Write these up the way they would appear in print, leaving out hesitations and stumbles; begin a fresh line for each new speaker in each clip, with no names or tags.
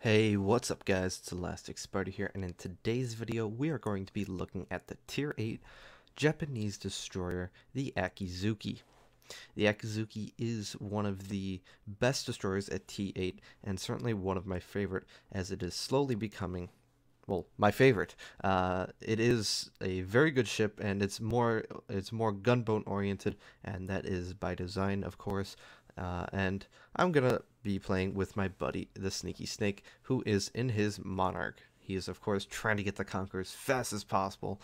Hey, what's up guys, it's ElasticSpyder here, and in today's video we are going to be looking at the Tier 8 Japanese destroyer, the Akizuki. The Akizuki is one of the best destroyers at T8, and certainly one of my favorite, as it is slowly becoming, well, my favorite. It is a very good ship, and it's more gunboat oriented, and that is by design, of course. And I'm gonna be playing with my buddy, the Sneaky Snake, who is in his Monarch. He is, of course, trying to get the Conqueror as fast as possible,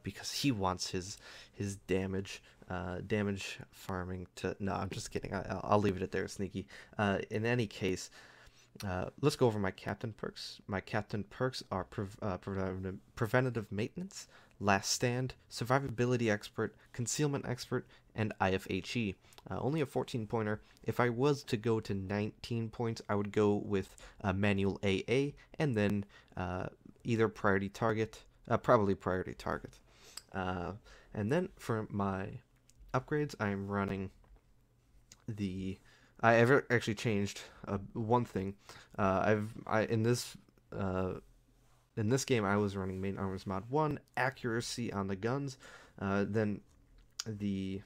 because he wants his damage farming to. No, I'm just kidding. I'll leave it at there, Sneaky. In any case. Let's go over my captain perks. My captain perks are preventative maintenance, last stand, survivability expert, concealment expert, and IFHE. Only a 14 pointer. If I was to go to 19 points, I would go with manual AA and then either priority target, probably priority target. And then for my upgrades, I'm running the I've actually changed one thing. In this game I was running main armors mod 1, accuracy on the guns, then the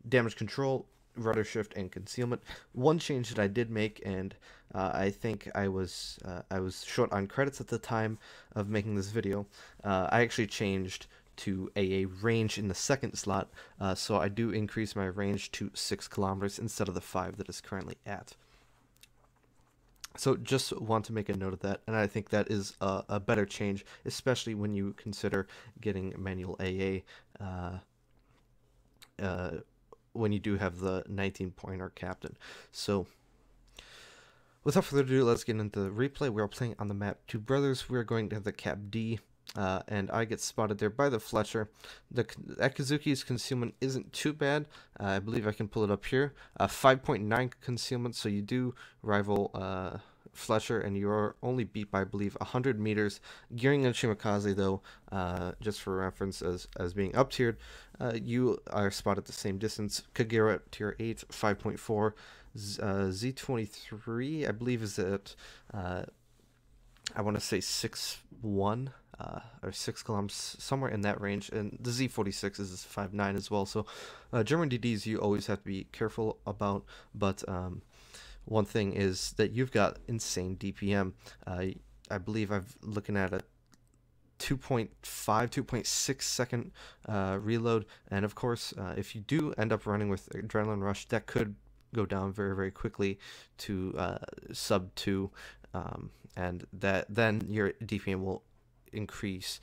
damage control, rudder shift, and concealment. One change that I did make, and I think I was short on credits at the time of making this video. I actually changed to a range in the second slot, so I do increase my range to 6 kilometers instead of the 5 that is currently at. So just want to make a note of that, and I think that is a better change, especially when you consider getting manual AA when you do have the 19-pointer captain. So without further ado, let's get into the replay. We're playing on the map Two Brothers. We're going to have the Cap D. And I get spotted there by the Fletcher. The Akizuki's concealment isn't too bad. I believe I can pull it up here. 5.9 concealment, so you do rival Fletcher, and you're only beat by, I believe, 100 meters. Gearing and Shimakaze, though, just for reference as being up tiered, you are spotted the same distance. Kagero at tier 8, 5.4. Z23, I believe, is at, I want to say 6.1. Or 6 kilometers, somewhere in that range, and the Z46 is 5.9 as well. So German DDs you always have to be careful about, but one thing is that you've got insane DPM. I believe I'm looking at a 2.6 second reload, and of course if you do end up running with Adrenaline Rush, that could go down very quickly to sub 2, and then your DPM will increase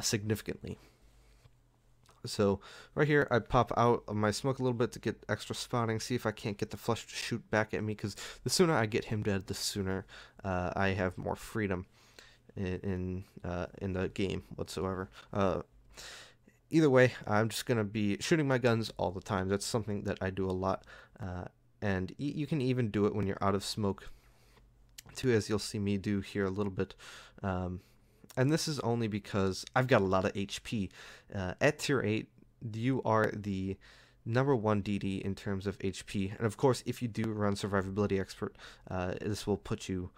significantly. So right here I pop out of my smoke a little bit to get extra spotting, see if I can't get the Flush to shoot back at me, because the sooner I get him dead, the sooner I have more freedom in the game whatsoever. Either way, I'm just gonna be shooting my guns all the time. That's something that I do a lot, and you can even do it when you're out of smoke too, as you'll see me do here a little bit. And this is only because I've got a lot of HP. At tier 8, you are the #1 DD in terms of HP. And of course, if you do run Survivability Expert, this will put you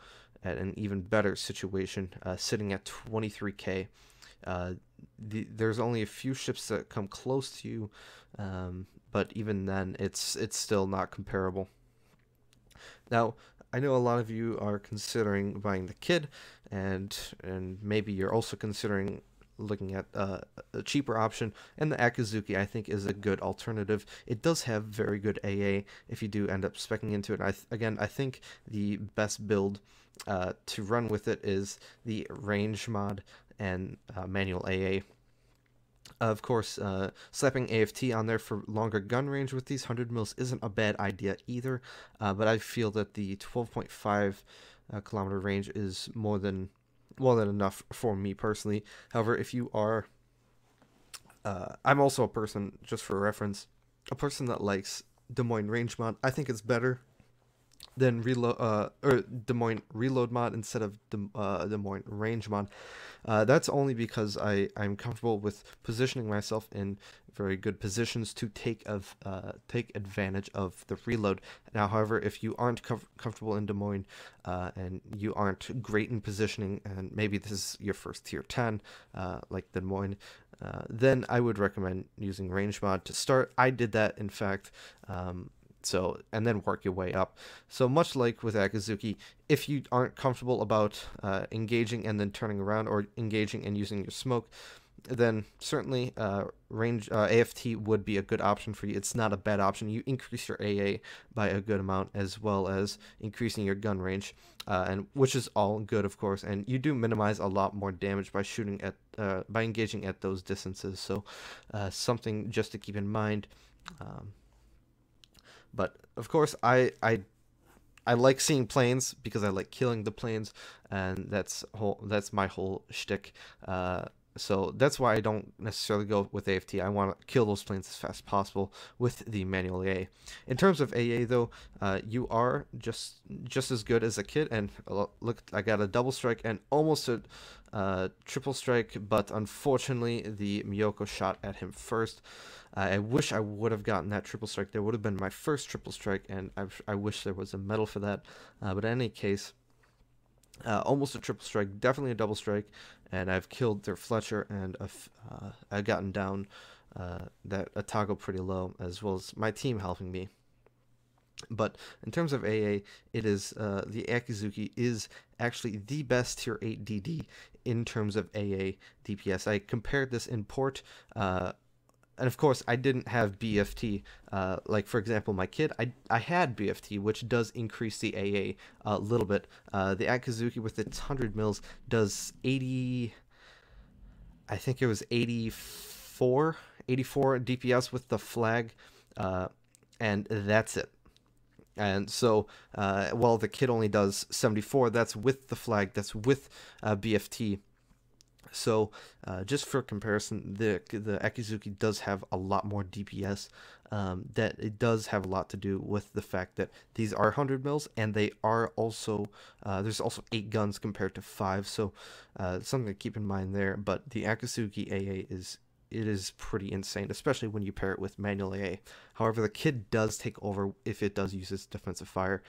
at an even better situation, sitting at 23k. There's only a few ships that come close to you, but even then, it's still not comparable. Now, I know a lot of you are considering buying the Kid, and maybe you're also considering looking at a cheaper option, and the Akizuki I think is a good alternative. It does have very good AA if you do end up speccing into it. I think the best build to run with it is the range mod and manual AA. Of course, slapping AFT on there for longer gun range with these 100 mils isn't a bad idea either, but I feel that the 12.5 kilometer range is more than enough for me personally. However, if you are, I'm also a person, just for reference, a person that likes Des Moines range mod. I think it's better then reload or Des Moines reload mod instead of Des Moines range mod. That's only because I'm comfortable with positioning myself in very good positions to take advantage of the reload. Now, however, if you aren't comfortable in Des Moines and you aren't great in positioning, and maybe this is your first tier 10, like Des Moines, then I would recommend using range mod to start. I did that, in fact. And then work your way up. So much like with Akizuki, if you aren't comfortable about engaging and then turning around, or engaging and using your smoke, then certainly range AFT would be a good option for you. It's not a bad option. You increase your AA by a good amount, as well as increasing your gun range, and which is all good, of course. And you do minimize a lot more damage by shooting at by engaging at those distances. So something just to keep in mind. But of course, I like seeing planes because I like killing the planes, and that's my whole shtick. So that's why I don't necessarily go with AFT. I want to kill those planes as fast as possible with the manual AA. In terms of AA, though, you are just as good as a kid. And look, I got a double strike and almost a triple strike, but unfortunately the Miyoko shot at him first. I wish I would have gotten that triple strike. There would have been my first triple strike, and I wish there was a medal for that. But in any case, almost a triple strike, definitely a double strike, and I've killed their Fletcher, and I've gotten down that Atago pretty low, as well as my team helping me. But in terms of AA, it is the Akizuki is actually the best tier 8 DD in terms of AA DPS. I compared this in port. And of course, I didn't have BFT. Like, for example, my kid, I had BFT, which does increase the AA a little bit. The Akizuki with its 100 mils does 80, I think it was 84 DPS with the flag, and that's it. And so, while the kid only does 74, that's with the flag, that's with BFT. So, just for comparison, the Akizuki does have a lot more DPS. That it does have a lot to do with the fact that these are 100 mils, and they are also there's also 8 guns compared to 5. So, something to keep in mind there. But the Akizuki AA is pretty insane, especially when you pair it with manual AA. However, the kid does take over if it does use its defensive fire.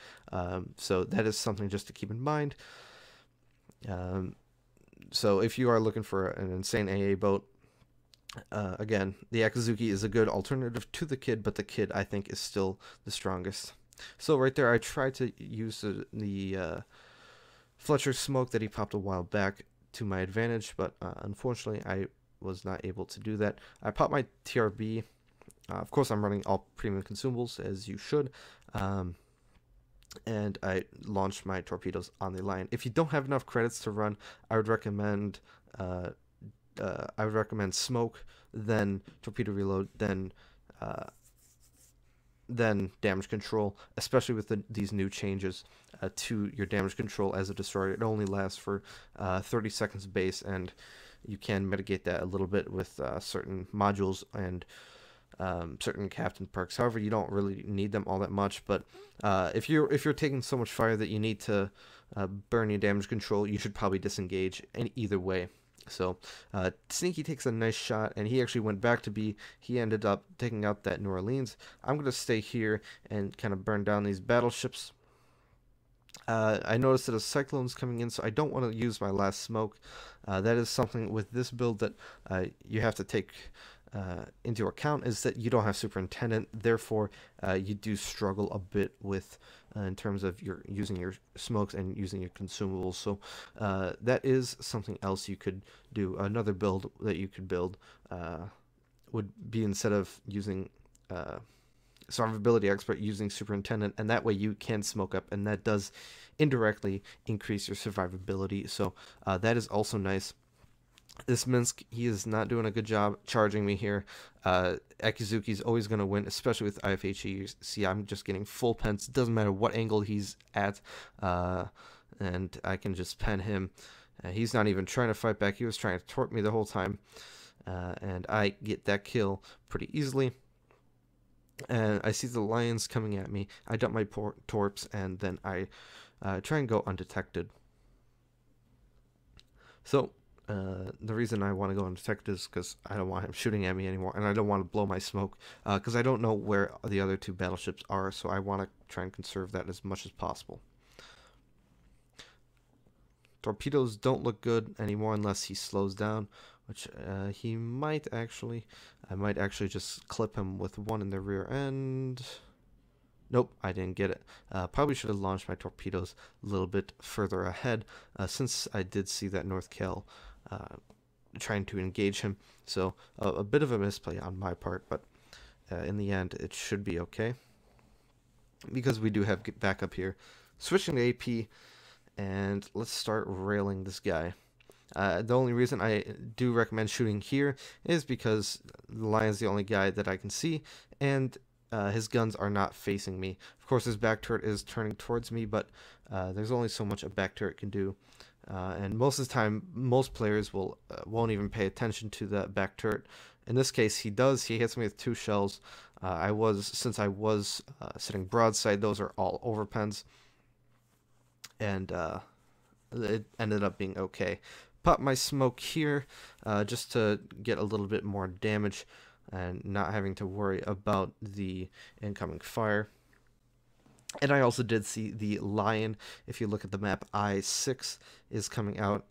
So that is something just to keep in mind. So if you are looking for an insane AA boat, again, the Akizuki is a good alternative to the kid, but the kid, I think, is still the strongest. So right there, I tried to use the Fletcher smoke that he popped a while back to my advantage, but unfortunately, I was not able to do that. I popped my TRB. Of course, I'm running all premium consumables, as you should. And I launched my torpedoes on the line. If you don't have enough credits to run, I would recommend smoke, then torpedo reload, then damage control, especially with these new changes to your damage control as a destroyer. It only lasts for 30 seconds base, and you can mitigate that a little bit with certain modules and certain captain perks. However, you don't really need them all that much. But if you're taking so much fire that you need to burn your damage control, you should probably disengage in either way. So Sneaky takes a nice shot, and he actually went back to B. He ended up taking out that New Orleans. I'm going to stay here and kind of burn down these battleships. I noticed that a Cyclone's coming in, so I don't want to use my last smoke. That is something with this build that you have to take into account, is that you don't have Superintendent. Therefore, you do struggle a bit with in terms of using your smokes and using your consumables. So that is something else you could do. Another build that you could build would be, instead of using Survivability Expert, using Superintendent, and that way you can smoke up, and that does indirectly increase your survivability. So that is also nice. This Minsk, he is not doing a good job charging me here. Akizuki is always going to win, especially with IFHE. You see, I'm just getting full pens. It doesn't matter what angle he's at, and I can just pen him. He's not even trying to fight back. He was trying to torp me the whole time, and I get that kill pretty easily. and I see the lions coming at me. I dump my torps, and then I try and go undetected. So the reason I want to go undetected is because I don't want him shooting at me anymore, and I don't want to blow my smoke because I don't know where the other two battleships are, so I want to try and conserve that as much as possible. Torpedoes don't look good anymore unless he slows down, which he might actually. I might actually just clip him with one in the rear end. Nope, I didn't get it. Probably should have launched my torpedoes a little bit further ahead, since I did see that North Cal trying to engage him. So a bit of a misplay on my part, but in the end, it should be okay. Because we do have backup here. Switching to AP, and let's start railing this guy. The only reason I do recommend shooting here is because the lion's the only guy that I can see, and his guns are not facing me. Of course, his back turret is turning towards me, but there's only so much a back turret can do. And most of the time, most players won't even pay attention to that back turret. In this case, he does. He hits me with 2 shells. Since I was sitting broadside, those are all overpens, and it ended up being okay. Pop my smoke here just to get a little bit more damage and not having to worry about the incoming fire. And I also did see the lion. If you look at the map, I6 is coming out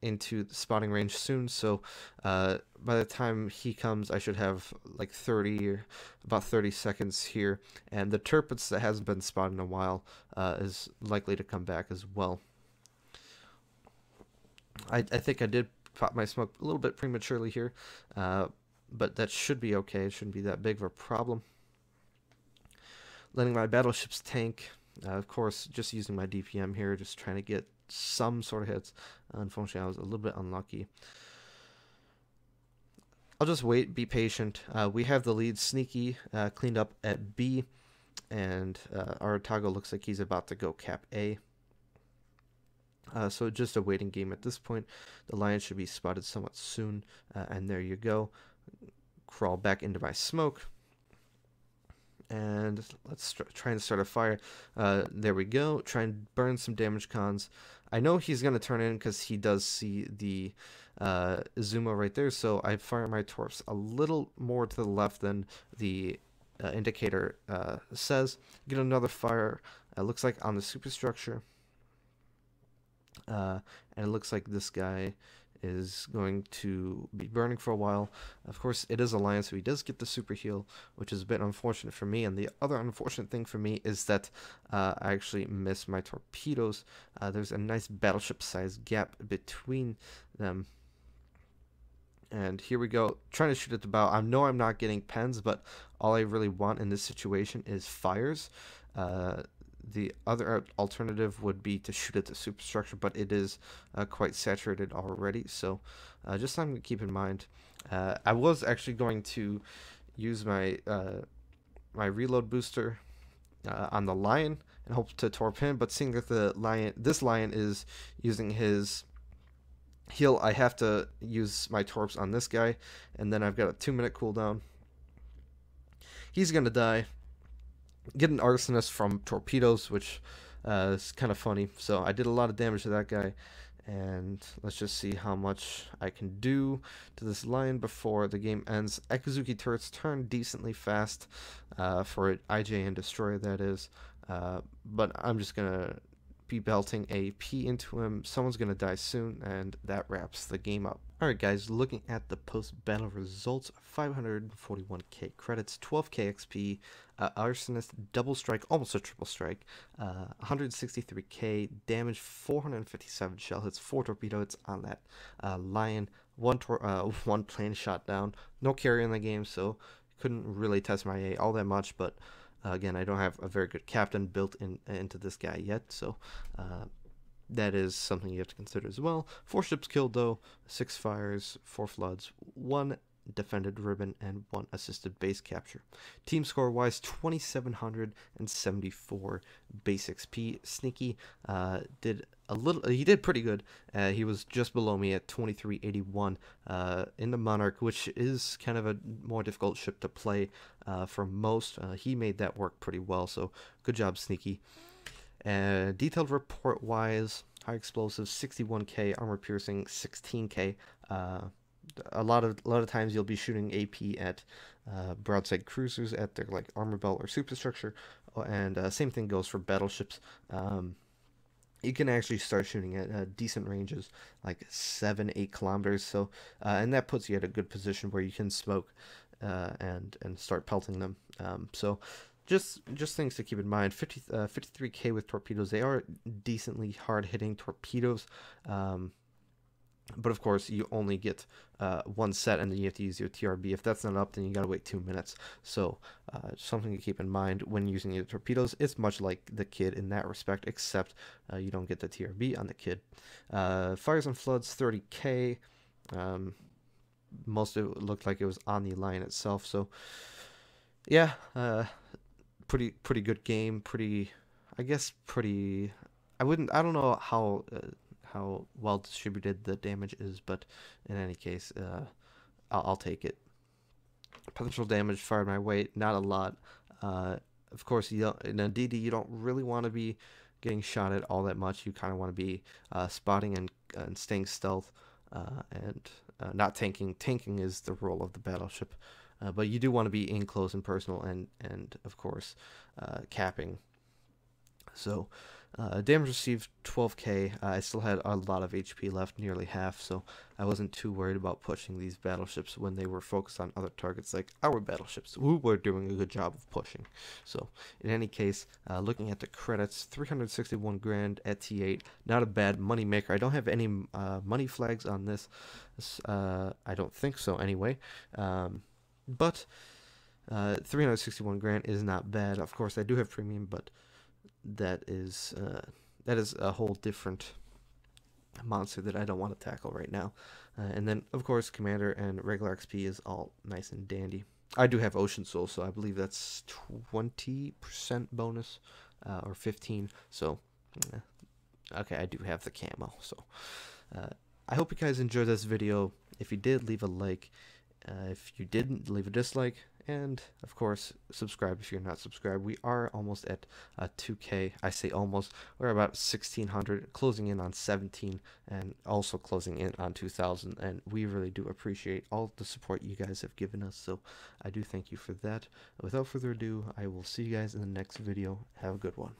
into the spotting range soon, so by the time he comes, I should have like about 30 seconds here, and the turpets that hasn't been spotted in a while is likely to come back as well. I think I did pop my smoke a little bit prematurely here, but that should be okay. It shouldn't be that big of a problem. Letting my battleships tank, of course, just using my DPM here, just trying to get some sort of hits. Unfortunately, I was a little bit unlucky. I'll just wait, be patient. We have the lead sneaky cleaned up at B, and our Otago looks like he's about to go cap A. So just a waiting game at this point. The lion should be spotted somewhat soon, and there you go. Crawl back into my smoke, and let's try and start a fire. There we go. Try and burn some damage cons. I know he's going to turn in because he does see the Izuma right there, so I fire my torps a little more to the left than the indicator says. Get another fire. Looks like on the superstructure. And it looks like this guy is going to be burning for a while. Of course, it is Alliance, so he does get the super heal, which is a bit unfortunate for me. And the other unfortunate thing for me is that I actually missed my torpedoes. There's a nice battleship size gap between them. And here we go, trying to shoot at the bow. I know I'm not getting pens, but all I really want in this situation is fires. The other alternative would be to shoot at the superstructure, but it is quite saturated already, so just something to keep in mind. I was actually going to use my my reload booster on the lion and hope to torp him, but seeing that this lion is using his heal, I have to use my torps on this guy, and then I've got a 2-minute cooldown. He's gonna die. Get an arsonist from torpedoes, which is kind of funny. So I did a lot of damage to that guy, and let's just see how much I can do to this lion before the game ends. Akizuki turrets turn decently fast for an IJN Destroyer, that is, but I'm just gonna be belting AP into him. Someone's gonna die soon, and that wraps the game up. Alright guys, looking at the post-battle results, 541k credits, 12k XP, Arsonist, double strike, almost a triple strike, 163k damage, 457 shell hits, 4 torpedo hits on that lion, one plane shot down, no carry in the game, so couldn't really test my A all that much, but again, I don't have a very good captain built into this guy yet, so that is something you have to consider as well. 4 ships killed though, 6 fires, 4 floods, 1 defended ribbon, and 1 assisted base capture. Team score wise, 2,774 base XP. Sneaky he did pretty good. He was just below me at 2381 in the Monarch, which is kind of a more difficult ship to play for most. He made that work pretty well, so good job, Sneaky. Detailed report wise, high explosive 61k, armor piercing 16k. A lot of times you'll be shooting AP at broadside cruisers at their like armor belt or superstructure, and same thing goes for battleships. You can actually start shooting at decent ranges, like 7-8 kilometers. So, and that puts you at a good position where you can smoke and start pelting them. So, just things to keep in mind. 53k with torpedoes. They are decently hard hitting torpedoes. But of course, you only get 1 set, and then you have to use your TRB. If that's not up, then you gotta wait 2 minutes. So something to keep in mind when using your torpedoes. It's much like the Kid in that respect, except you don't get the TRB on the Kid. Fires and Floods, 30k. Most of it looked like it was on the line itself. So yeah, pretty good game. I don't know how well distributed the damage is, but in any case, I'll take it. Potential damage fired my way, not a lot. Of course, in a DD, you don't really want to be getting shot at all that much. You kind of want to be spotting and staying stealth, and not tanking. Tanking is the role of the battleship, but you do want to be in close and personal, and of course, capping. So, damage received 12k. I still had a lot of HP left, nearly half, so I wasn't too worried about pushing these battleships when they were focused on other targets like our battleships, who were doing a good job of pushing. So, in any case, looking at the credits, 361 grand at T8, not a bad money maker. I don't have any money flags on this. I don't think so anyway. But 361 grand is not bad. Of course, I do have premium, but that is a whole different monster that I don't want to tackle right now. And then, of course, Commander and regular XP is all nice and dandy. I do have Ocean Soul, so I believe that's 20% bonus, or 15. So, okay, I do have the camo. So, I hope you guys enjoyed this video. If you did, leave a like. If you didn't, leave a dislike. And, of course, subscribe if you're not subscribed. We are almost at 2K. I say almost. We're about 1,600, closing in on 17, and also closing in on 2,000. And we really do appreciate all the support you guys have given us. So I do thank you for that. Without further ado, I will see you guys in the next video. Have a good one.